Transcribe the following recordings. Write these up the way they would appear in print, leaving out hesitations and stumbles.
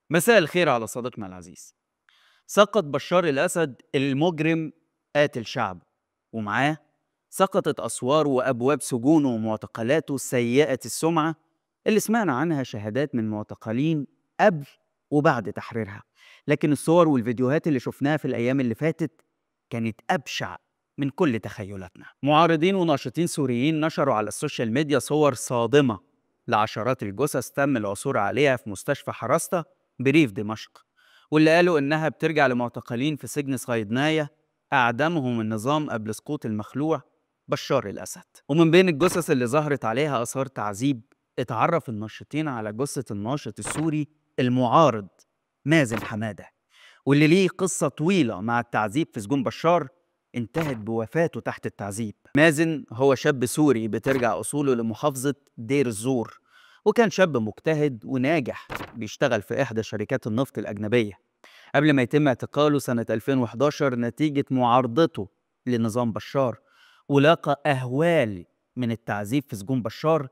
مساء الخير على صديقنا العزيز. سقط بشار الأسد المجرم قاتل شعب، ومعاه سقطت أسوار وأبواب سجونه ومعتقلاته سيئة السمعة اللي سمعنا عنها شهادات من معتقلين قبل وبعد تحريرها. لكن الصور والفيديوهات اللي شفناها في الأيام اللي فاتت كانت أبشع من كل تخيلاتنا. معارضين وناشطين سوريين نشروا على السوشيال ميديا صور صادمة لعشرات الجثث تم العثور عليها في مستشفى حراسة بريف دمشق، واللي قالوا إنها بترجع لمعتقلين في سجن صيدناية أعدمهم النظام قبل سقوط المخلوع بشار الأسد. ومن بين الجثث اللي ظهرت عليها آثار تعذيب، اتعرف الناشطين على جثة الناشط السوري المعارض مازن حمادة، واللي ليه قصة طويلة مع التعذيب في سجون بشار انتهت بوفاته تحت التعذيب. مازن هو شاب سوري بترجع أصوله لمحافظة دير الزور، وكان شاب مجتهد وناجح بيشتغل في إحدى شركات النفط الأجنبية قبل ما يتم اعتقاله سنة 2011 نتيجة معارضته لنظام بشار، ولاقى أهوال من التعذيب في سجون بشار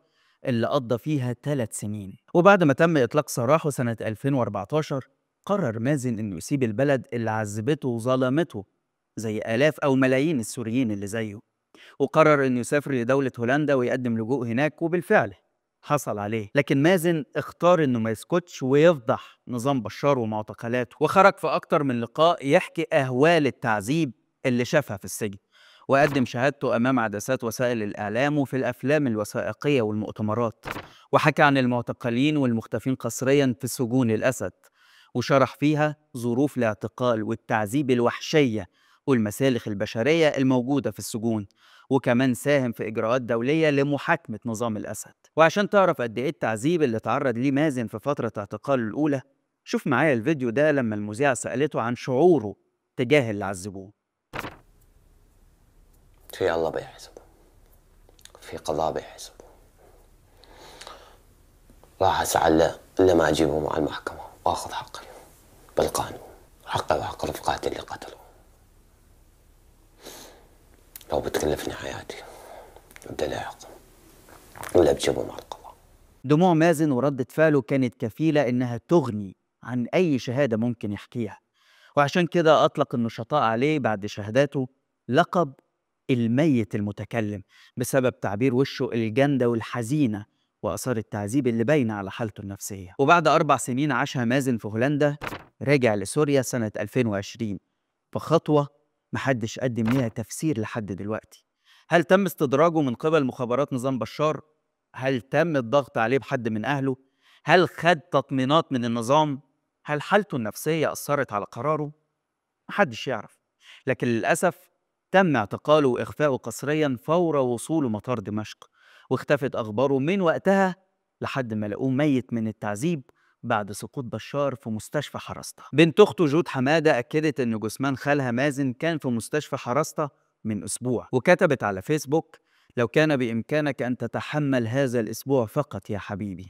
اللي قضى فيها 3 سنين. وبعد ما تم إطلاق سراحه سنة 2014 قرر مازن إنه يسيب البلد اللي عذبته وظلمته زي آلاف أو ملايين السوريين اللي زيه، وقرر إنه يسافر لدولة هولندا ويقدم لجوء هناك، وبالفعل حصل عليه. لكن مازن اختار إنه ما يسكتش ويفضح نظام بشار ومعتقلاته، وخرج في أكتر من لقاء يحكي أهوال التعذيب اللي شافها في السجن، وقدم شهادته أمام عدسات وسائل الإعلام وفي الأفلام الوثائقية والمؤتمرات، وحكى عن المعتقلين والمختفين قسريا في سجون الأسد، وشرح فيها ظروف الاعتقال والتعذيب الوحشية والمسالخ البشرية الموجودة في السجون، وكمان ساهم في إجراءات دولية لمحاكمة نظام الأسد. وعشان تعرف قد إيه التعذيب اللي تعرض ليه مازن في فترة اعتقاله الأولى، شوف معايا الفيديو ده لما المذيعة سألته عن شعوره تجاه اللي عذبوه. في الله بيحسبه، في قضاء بيحسبه. راح أسعى إلا ما أجيبه مع المحكمة وآخذ حقي بالقانون، حقي وحق رفقاتي اللي قتلوا. لو بتكلفني حياتي بدي لاحق ولا بجيبه مع القضاء. دموع مازن وردة فعله كانت كفيلة إنها تغني عن أي شهادة ممكن يحكيها، وعشان كده أطلق النشطاء عليه بعد شهاداته لقب الميت المتكلم بسبب تعبير وشه الجندة والحزينة وآثار التعذيب اللي باينة على حالته النفسية. وبعد 4 سنين عاشها مازن في هولندا، رجع لسوريا سنة 2020 بخطوة محدش قدم ليها تفسير لحد دلوقتي. هل تم استدراجه من قبل مخابرات نظام بشار؟ هل تم الضغط عليه بحد من أهله؟ هل خد تطمينات من النظام؟ هل حالته النفسية أثرت على قراره؟ محدش يعرف. لكن للأسف تم اعتقاله وإخفاؤه قسريا فور وصوله مطار دمشق، واختفت أخباره من وقتها لحد ما لقوه ميت من التعذيب بعد سقوط بشار في مستشفى حراسته. بنت أخته جود حمادة أكدت إن جثمان خالها مازن كان في مستشفى حراسته من أسبوع، وكتبت على فيسبوك: لو كان بإمكانك أن تتحمل هذا الأسبوع فقط يا حبيبي،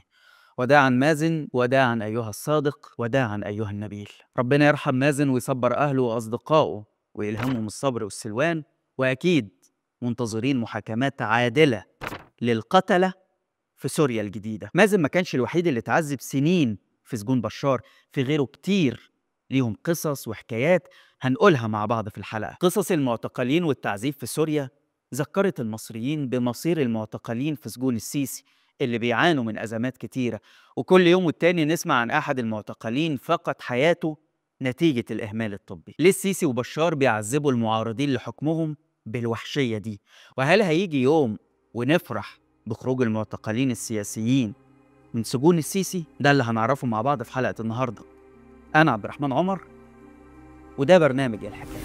وداعا مازن، وداعا أيها الصادق، وداعا أيها النبيل. ربنا يرحم مازن ويصبر أهله وأصدقائه ويلهمهم الصبر والسلوان، وأكيد منتظرين محاكمات عادلة للقتلة في سوريا الجديدة. مازن ما كانش الوحيد اللي تعذب سنين في سجون بشار، في غيره كتير ليهم قصص وحكايات هنقولها مع بعض في الحلقة. قصص المعتقلين والتعذيب في سوريا ذكرت المصريين بمصير المعتقلين في سجون السيسي اللي بيعانوا من أزمات كتيرة، وكل يوم والتاني نسمع عن أحد المعتقلين فقد حياته نتيجة الإهمال الطبي. ليه السيسي وبشار بيعذبوا المعارضين لحكمهم بالوحشية دي؟ وهل هيجي يوم ونفرح بخروج المعتقلين السياسيين من سجون السيسي؟ ده اللي هنعرفه مع بعض في حلقة النهاردة. أنا عبد الرحمن عمر، وده برنامج الحكاية.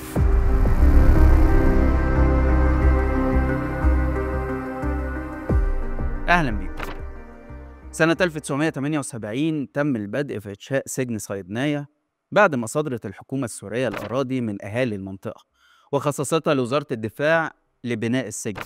أهلا بيكم. سنة 1978 تم البدء في إنشاء سجن صيدناية بعد ما صدرت الحكومة السورية الأراضي من أهالي المنطقة وخصصتها لوزارة الدفاع لبناء السجن،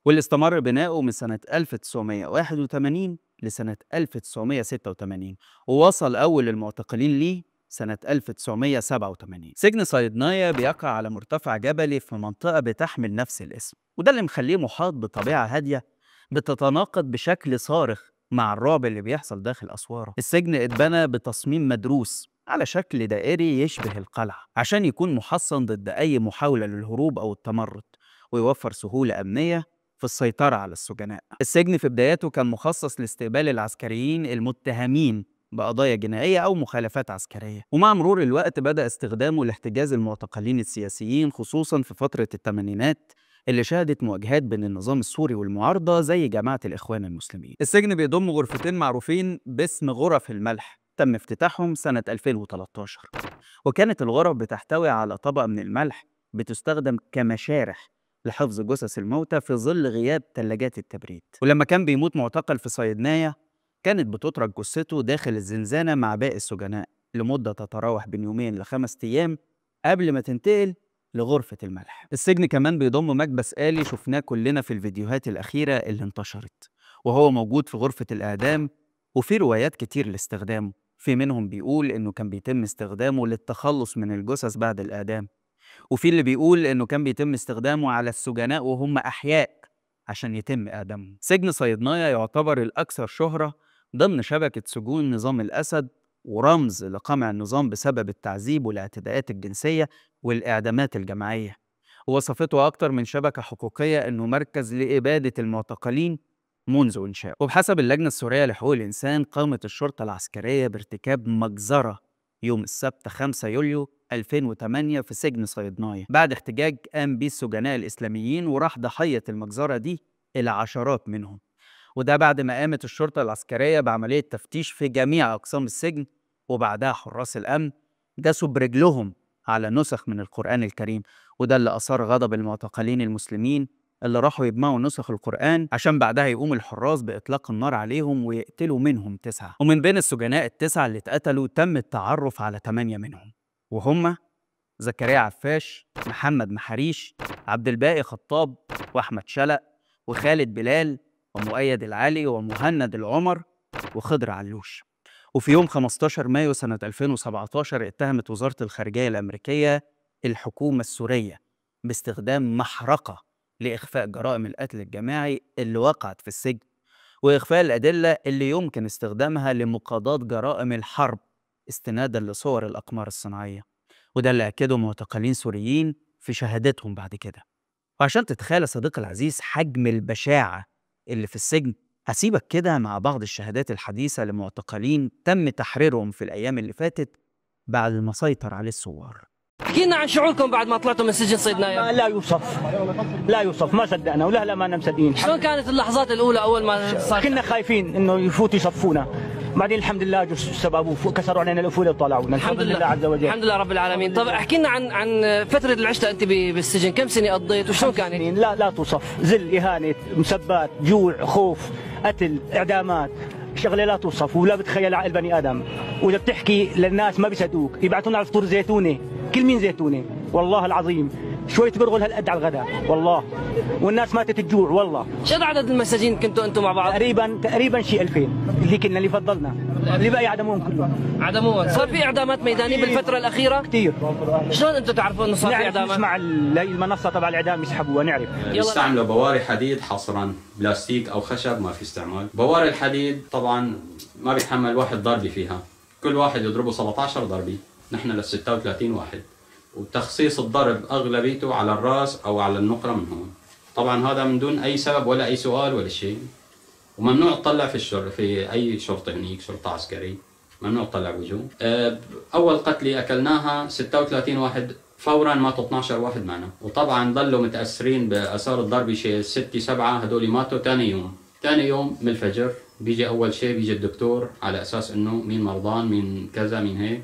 واللي استمر بناؤه من سنة 1981 لسنة 1986، ووصل أول المعتقلين ليه سنة 1987. سجن صيدناية بيقع على مرتفع جبلي في منطقة بتحمل نفس الاسم، وده اللي مخليه محاط بطبيعة هادية بتتناقض بشكل صارخ مع الرعب اللي بيحصل داخل أسواره. السجن اتبنى بتصميم مدروس على شكل دائري يشبه القلعة عشان يكون محصن ضد أي محاولة للهروب أو التمرد، ويوفر سهولة أمنية في السيطرة على السجناء. السجن في بداياته كان مخصص لاستقبال العسكريين المتهمين بقضايا جنائية أو مخالفات عسكرية، ومع مرور الوقت بدأ استخدامه لاحتجاز المعتقلين السياسيين، خصوصا في فترة الثمانينات اللي شهدت مواجهات بين النظام السوري والمعارضة زي جماعة الإخوان المسلمين. السجن بيضم غرفتين معروفين باسم غرف الملح، تم افتتاحهم سنة 2013، وكانت الغرف بتحتوي على طبقة من الملح بتستخدم كمشارح لحفظ جثث الموتى في ظل غياب ثلاجات التبريد. ولما كان بيموت معتقل في صيدناية كانت بتترك جثته داخل الزنزانة مع باقي السجناء لمدة تتراوح بين 2 ل5 أيام قبل ما تنتقل لغرفة الملح. السجن كمان بيضم مكبس آلي شفناه كلنا في الفيديوهات الأخيرة اللي انتشرت، وهو موجود في غرفة الإعدام، وفي روايات كتير لاستخدامه. في منهم بيقول إنه كان بيتم استخدامه للتخلص من الجثث بعد الإعدام، وفي اللي بيقول إنه كان بيتم استخدامه على السجناء وهم أحياء عشان يتم إعدامهم. سجن صيدناية يعتبر الأكثر شهرة ضمن شبكة سجون نظام الأسد، ورمز لقمع النظام بسبب التعذيب والاعتداءات الجنسية والإعدامات الجماعية. ووصفته أكتر من شبكة حقوقية إنه مركز لإبادة المعتقلين منذ إنشائه. وبحسب اللجنة السورية لحقوق الإنسان قامت الشرطة العسكرية بارتكاب مجزرة يوم السبت 5 يوليو 2008 في سجن صيدناية بعد احتجاج قام بيه السجناء الإسلاميين، وراح ضحية المجزرة دي إلى عشرات منهم. وده بعد ما قامت الشرطة العسكرية بعملية تفتيش في جميع أقسام السجن، وبعدها حراس الأمن داسوا برجلهم على نسخ من القرآن الكريم، وده اللي أثار غضب المعتقلين المسلمين اللي راحوا يجمعوا نسخ القرآن عشان بعدها يقوم الحراس بإطلاق النار عليهم ويقتلوا منهم 9. ومن بين السجناء ال9 اللي اتقتلوا تم التعرف على 8 منهم، وهم زكريا عفاش، محمد محاريش، عبد الباقي خطاب، وأحمد شلق، وخالد بلال، ومؤيد العلي، ومهند العمر، وخضر علوش. وفي يوم 15 مايو سنة 2017 اتهمت وزارة الخارجية الأمريكية الحكومة السورية باستخدام محرقة لإخفاء جرائم القتل الجماعي اللي وقعت في السجن، وإخفاء الأدلة اللي يمكن استخدامها لمقاضاة جرائم الحرب استناداً لصور الأقمار الصناعية. وده اللي أكده معتقلين سوريين في شهادتهم بعد كده. وعشان تتخيل يا صديقي العزيز حجم البشاعة اللي في السجن، هسيبك كده مع بعض الشهادات الحديثة لمعتقلين تم تحريرهم في الأيام اللي فاتت بعد ما سيطر عليه الثوار. احكي لنا عن شعوركم بعد ما طلعتوا من سجن صيدنايا. لا يوصف، لا يوصف، ما صدقنا ولا ما مصدقين. شلون كانت اللحظات الأولى أول ما صار؟ كنا خايفين إنه يفوتوا يصفونا، بعدين الحمد لله جو الشباب كسروا علينا القفول وطلعونا، الحمد لله عز وجل. الحمد لله رب العالمين. طب احكي لنا عن فترة اللي عشتها أنت بالسجن، كم سنة قضيت وشلون كانت؟ لا توصف، ذل، إهانة، مسبات، جوع، خوف، قتل، إعدامات، شغله لا توصف ولا بتخيل عقل بني ادم. واذا بتحكي للناس ما بيصدقوك، يبعثونا على فطور زيتونه، كل مين زيتونه والله العظيم، شويه برغل هالقد على الغداء والله، والناس ماتت الجوع والله. شو عدد المساجين كنتوا انتم مع بعض؟ تقريبا شيء 2000 اللي كنا اللي فضلنا، اللي بقى يعدموهم كلهم. عدموهم. صار في اعدامات ميدانيه بالفتره الاخيره؟ كثير. شلون انتم تعرفوا انه صار في اعدامات؟ نسمع المنصه تبع الاعدام يسحبوها، نعرف. يستعملوا بواري حديد حصرا، بلاستيك او خشب ما في استعمال. بواري الحديد طبعا ما بيتحمل واحد ضربه فيها، كل واحد يضربه 17 ضربه، نحن ل 36 واحد، وتخصيص الضرب اغلبيته على الراس او على النقره من هون. طبعا هذا من دون اي سبب ولا اي سؤال ولا شيء، وممنوع تطلع في اي شرطه هنيك، شرطه عسكري ممنوع تطلع وجهه. اول قتله اكلناها 36 واحد، فورا ماتوا 12 واحد معنا، وطبعا ضلوا متاثرين باثار الضرب شيء 6 7، هذول ماتوا ثاني يوم من الفجر. بيجي اول شيء بيجي الدكتور على اساس انه مين مرضان مين كذا مين هيك،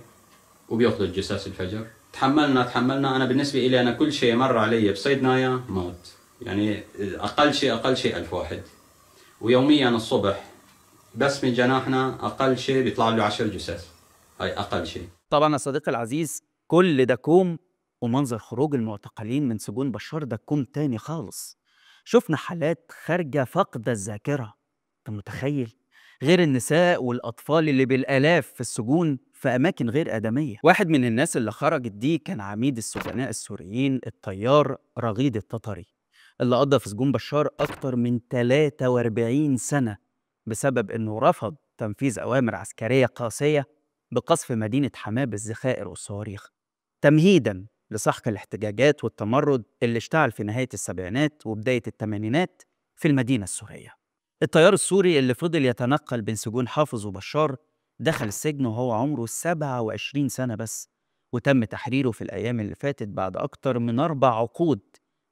وبياخذوا الجثث الفجر. تحملنا انا بالنسبه لي انا كل شيء مر علي بصيدنايا موت، يعني اقل شيء 1000 واحد، ويوميا الصبح بس من جناحنا اقل شيء بيطلع له 10 جثث، هاي اقل شيء. طبعا يا صديقي العزيز كل ده كوم، ومنظر خروج المعتقلين من سجون بشار ده كوم تاني خالص. شفنا حالات خارجه فاقده الذاكره، انت متخيل؟ غير النساء والاطفال اللي بالالاف في السجون في اماكن غير ادميه. واحد من الناس اللي خرجت دي كان عميد السجناء السوريين الطيار رغيد التطري، اللي قضى في سجون بشار اكتر من 43 سنه بسبب إنه رفض تنفيذ أوامر عسكرية قاسية بقصف مدينة حماة بالذخائر والصواريخ، تمهيداً لسحق الاحتجاجات والتمرد اللي اشتعل في نهاية السبعينات وبداية الثمانينات في المدينة السورية. التيار السوري اللي فضل يتنقل بين سجون حافظ وبشار دخل السجن وهو عمره 27 سنة بس، وتم تحريره في الأيام اللي فاتت بعد أكتر من 4 عقود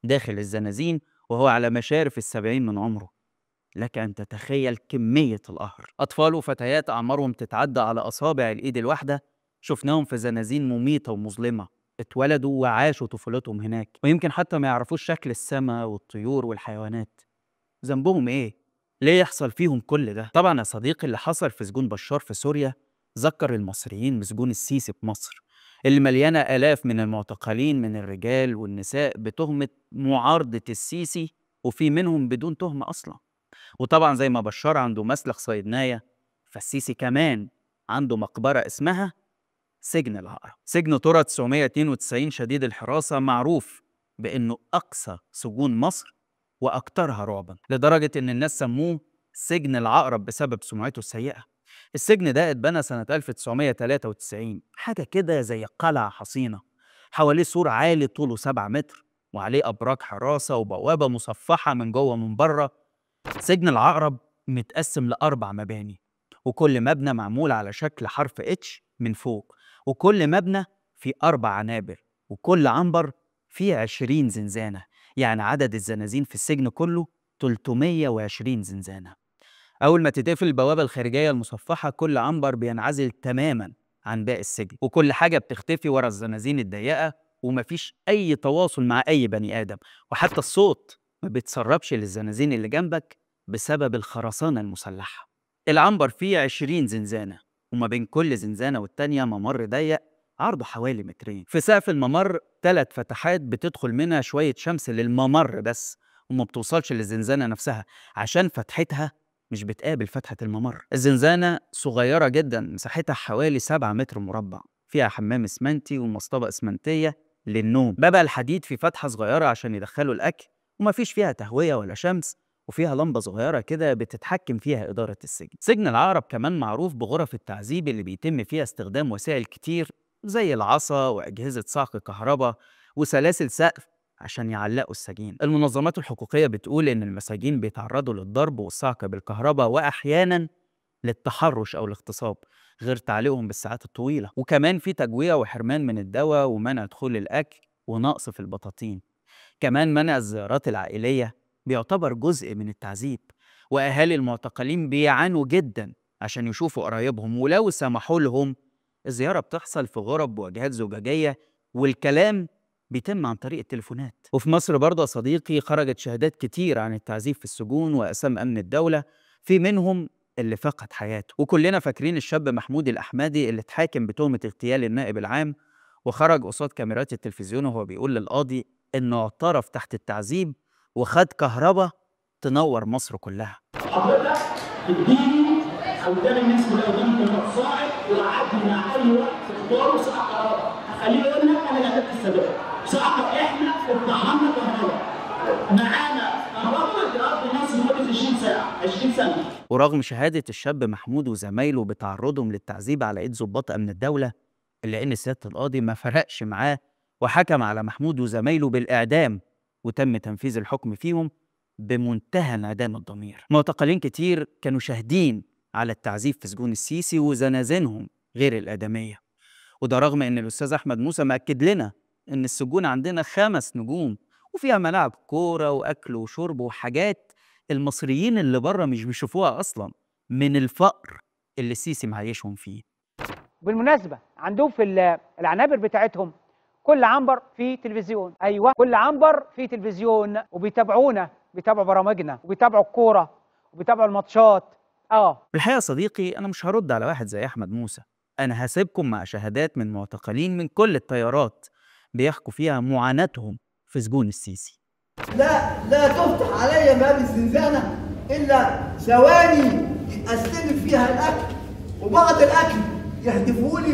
داخل الزنازين وهو على مشارف ال70 من عمره. لك أن تتخيل كمية القهر. أطفال وفتيات أعمارهم تتعدى على أصابع الإيد الواحدة شفناهم في زنازين مميتة ومظلمة، اتولدوا وعاشوا طفولتهم هناك، ويمكن حتى ما يعرفوش شكل السماء والطيور والحيوانات. ذنبهم إيه؟ ليه يحصل فيهم كل ده؟ طبعا يا صديقي، اللي حصل في سجون بشار في سوريا ذكر المصريين بسجون السيسي في مصر، اللي مليانة آلاف من المعتقلين من الرجال والنساء بتهمة معارضة السيسي، وفي منهم بدون تهمة أصلا. وطبعا زي ما بشار عنده مسلخ صيدناية، فالسيسي كمان عنده مقبرة اسمها سجن العقرب. سجن طرة 992 شديد الحراسة معروف بأنه أقصى سجون مصر وأكثرها رعبا، لدرجة إن الناس سموه سجن العقرب بسبب سمعته السيئة. السجن ده اتبنى سنة 1993، حاجة كده زي قلعة حصينة، حواليه سور عالي طوله 7 متر وعليه أبراج حراسة وبوابة مصفحة من جوه ومن بره. سجن العقرب متقسم ل4 مباني، وكل مبنى معمول على شكل حرف اتش من فوق، وكل مبنى فيه 4 عنابر، وكل عنبر فيه 20 زنزانة، يعني عدد الزنازين في السجن كله 320 زنزانة. أول ما تتقفل البوابة الخارجية المصفحة كل عنبر بينعزل تماماً عن باقي السجن، وكل حاجة بتختفي ورا الزنازين الضيقة، ومفيش أي تواصل مع أي بني آدم، وحتى الصوت ما بيتسربش للزنازين اللي جنبك بسبب الخرسانة المسلحة. العنبر فيه 20 زنزانة، وما بين كل زنزانة والتانية ممر ضيق عرضه حوالي 2 متر. في سقف الممر 3 فتحات بتدخل منها شوية شمس للممر بس، وما بتوصلش للزنزانة نفسها عشان فتحتها مش بتقابل فتحة الممر. الزنزانة صغيرة جدا، مساحتها حوالي 7 متر مربع، فيها حمام اسمنتي ومصطبة اسمنتية للنوم، بابها الحديد في فتحة صغيرة عشان يدخلوا الأكل، ومفيش فيها تهوية ولا شمس، وفيها لمبة صغيرة كده بتتحكم فيها إدارة السجن. سجن العقرب كمان معروف بغرف التعذيب اللي بيتم فيها استخدام وسائل كتير زي العصا وأجهزة صعق كهرباء وسلاسل سقف عشان يعلقوا السجين. المنظمات الحقوقية بتقول إن المساجين بيتعرضوا للضرب والصعق بالكهرباء وأحياناً للتحرش أو الاغتصاب، غير تعليقهم بالساعات الطويلة، وكمان في تجويع وحرمان من الدواء ومنع دخول الأكل ونقص في البطاطين. كمان منع الزيارات العائلية بيعتبر جزء من التعذيب، وأهالي المعتقلين بيعانوا جداً عشان يشوفوا قرايبهم، ولو سمحوا لهم الزيارة بتحصل في غرب وجهات زجاجية، والكلام بيتم عن طريق التليفونات. وفي مصر برضه يا صديقي خرجت شهادات كتير عن التعذيب في السجون وأقسام أمن الدولة، في منهم اللي فقد حياته. وكلنا فاكرين الشاب محمود الأحمدي اللي اتحاكم بتهمة اغتيال النائب العام، وخرج قصاد كاميرات التلفزيون وهو بيقول للقاضي إنه اعترف تحت التعذيب وخد كهرباء تنور مصر كلها. حضرتك اديني قدام الناس اللي قدامك المتصاعد وقعدني مع اي وقت اختاره ساعه كهرباء، هخليه يقول لك انا جبت السبب. ساعه احنا اتطعمنا كهرباء، معانا كهرباء تقضي الناس لمده 20 ساعه 20 سنه. ورغم شهادة الشاب محمود وزمايله بتعرضهم للتعذيب على ايد ضباط امن الدولة، الا ان سيادة القاضي ما فرقش معاه وحكم على محمود وزمايله بالاعدام، وتم تنفيذ الحكم فيهم بمنتهى انعدام الضمير. معتقلين كتير كانوا شاهدين على التعذيب في سجون السيسي وزنازينهم غير الآدمية، وده رغم ان الاستاذ احمد موسى مأكد لنا ان السجون عندنا 5 نجوم وفيها ملاعب كورة واكل وشرب وحاجات المصريين اللي بره مش بيشوفوها اصلا من الفقر اللي السيسي معيشهم فيه. بالمناسبة عندهم في العنابر بتاعتهم كل عنبر فيه تلفزيون. ايوه كل عنبر فيه تلفزيون، وبيتابعونا، بيتابعوا برامجنا وبيتابعوا الكورة وبيتابعوا الماتشات. بالحقيقة يا صديقي أنا مش هرد على واحد زي أحمد موسى، أنا هسيبكم مع شهادات من معتقلين من كل التيارات بيحكوا فيها معاناتهم في سجون السيسي. لا تفتح عليا باب الزنزانة إلا ثواني أستلم فيها الأكل، وبعد الأكل يحدفوا لي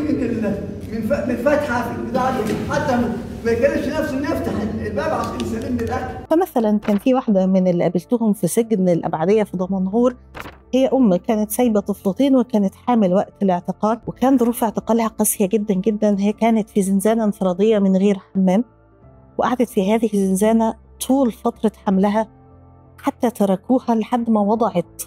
من فتحة في البتاع دي، حتى ما يكلفش نفسه إنه يفتح الباب عشان يسلمني الاكل. فمثلا كان في واحدة من اللي قابلتهم في سجن الأبعدية في دمنهور، هي كانت سايبة طفلتين وكانت حامل وقت الاعتقال، وكان ظروف اعتقالها قاسية جدا جدا. هي كانت في زنزانة انفرادية من غير حمام، وقعدت في هذه الزنزانة طول فترة حملها حتى تركوها لحد ما وضعت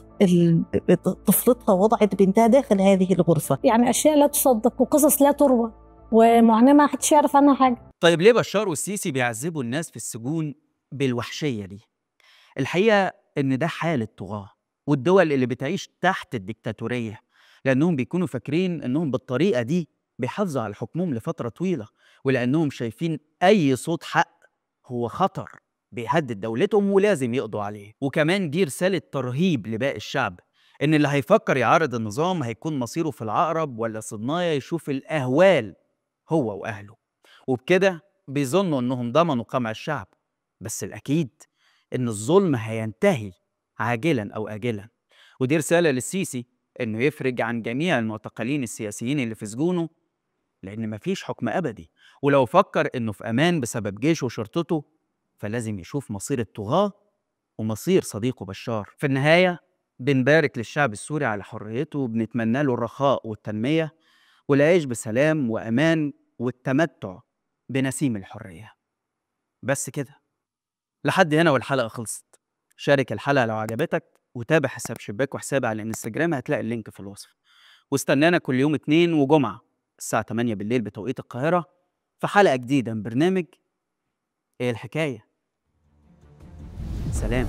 طفلتها، وضعت بنتها داخل هذه الغرفة. يعني أشياء لا تصدق وقصص لا تروى ومعاناة ما حدش يعرف عنها حاجة. طيب ليه بشار والسيسي بيعذبوا الناس في السجون بالوحشية دي؟ الحقيقة إن ده حال الطغاة والدول اللي بتعيش تحت الديكتاتورية، لأنهم بيكونوا فاكرين إنهم بالطريقة دي بيحافظوا على حكمهم لفترة طويلة، ولأنهم شايفين أي صوت حق هو خطر بيهدد دولتهم ولازم يقضوا عليه. وكمان دي رسالة ترهيب لباقي الشعب، إن اللي هيفكر يعارض النظام هيكون مصيره في العقرب ولا صدنايا يشوف الأهوال هو وأهله. وبكده بيظنوا إنهم ضمنوا قمع الشعب، بس الأكيد إن الظلم هينتهي عاجلا أو آجلا. ودي رسالة للسيسي إنه يفرج عن جميع المعتقلين السياسيين اللي في سجونه، لأن مفيش حكم أبدي، ولو فكر إنه في أمان بسبب جيشه وشرطته فلازم يشوف مصير الطغاة ومصير صديقه بشار. في النهاية بنبارك للشعب السوري على حريته، وبنتمنى له الرخاء والتنمية والعيش بسلام وأمان والتمتع بنسيم الحرية. بس كده، لحد هنا والحلقة خلصت. شارك الحلقة لو عجبتك، وتابع حساب شباك وحسابي على الانستجرام، هتلاقي اللينك في الوصف. واستنانا كل يوم 2 وجمعة الساعة 8 بالليل بتوقيت القاهرة في حلقة جديدة من برنامج إيه الحكاية. سلام.